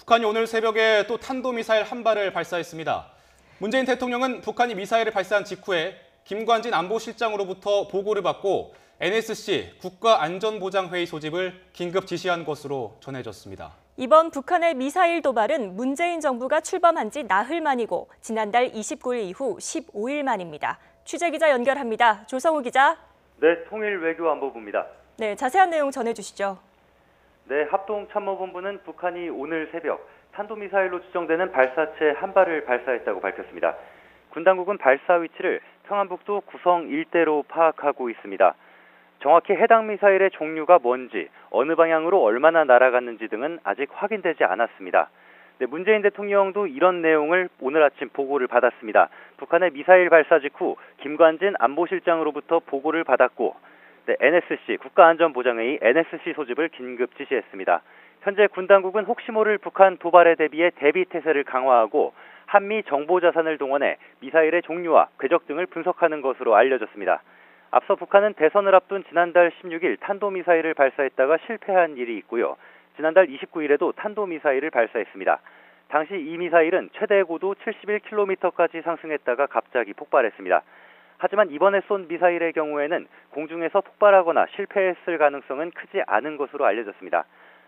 북한이 오늘 새벽에 또 탄도미사일 한 발을 발사했습니다. 문재인 대통령은 북한이 미사일을 발사한 직후에 김관진 안보실장으로부터 보고를 받고 NSC 국가안전보장회의 소집을 긴급 지시한 것으로 전해졌습니다. 이번 북한의 미사일 도발은 문재인 정부가 출범한 지 나흘 만이고 지난달 29일 이후 15일 만입니다. 취재기자 연결합니다. 조성우 기자. 네, 통일외교안보부입니다. 네, 자세한 내용 전해주시죠. 네, 합동참모본부는 북한이 오늘 새벽 탄도미사일로 추정되는 발사체 한 발을 발사했다고 밝혔습니다. 군 당국은 발사 위치를 평안북도 구성 일대로 파악하고 있습니다. 정확히 해당 미사일의 종류가 뭔지, 어느 방향으로 얼마나 날아갔는지 등은 아직 확인되지 않았습니다. 네, 문재인 대통령도 이런 내용을 오늘 아침 보고를 받았습니다. 북한의 미사일 발사 직후 김관진 안보실장으로부터 보고를 받았고 NSC 국가안전보장회의 NSC 소집을 긴급 지시했습니다. 현재 군 당국은 혹시 모를 북한 도발에 대비해 대비태세를 강화하고 한미 정보자산을 동원해 미사일의 종류와 궤적 등을 분석하는 것으로 알려졌습니다. 앞서 북한은 대선을 앞둔 지난달 16일 탄도미사일을 발사했다가 실패한 일이 있고요. 지난달 29일에도 탄도미사일을 발사했습니다. 당시 이 미사일은 최대 고도 71km까지 상승했다가 갑자기 폭발했습니다. 하지만 이번에 쏜 미사일의 경우에는 공중에서 폭발하거나 실패했을 가능성은 크지 않은 것으로 알려졌습니다.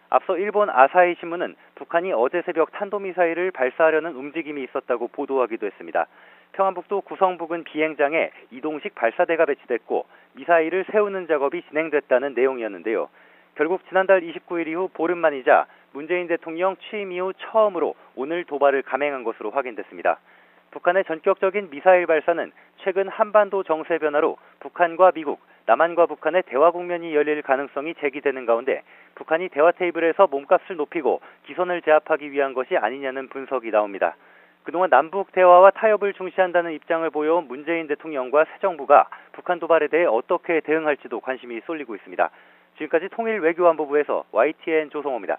앞서 일본 아사히 신문은 북한이 어제 새벽 탄도미사일을 발사하려는 움직임이 있었다고 보도하기도 했습니다. 평안북도 구성 부근 비행장에 이동식 발사대가 배치됐고 미사일을 세우는 작업이 진행됐다는 내용이었는데요. 결국 지난달 29일 이후 보름 만이자 문재인 대통령 취임 이후 처음으로 오늘 도발을 감행한 것으로 확인됐습니다. 북한의 전격적인 미사일 발사는 최근 한반도 정세 변화로 북한과 미국, 남한과 북한의 대화 국면이 열릴 가능성이 제기되는 가운데 북한이 대화 테이블에서 몸값을 높이고 기선을 제압하기 위한 것이 아니냐는 분석이 나옵니다. 그동안 남북 대화와 타협을 중시한다는 입장을 보여온 문재인 대통령과 새 정부가 북한 도발에 대해 어떻게 대응할지도 관심이 쏠리고 있습니다. 지금까지 통일외교안보부에서 YTN 조성호입니다.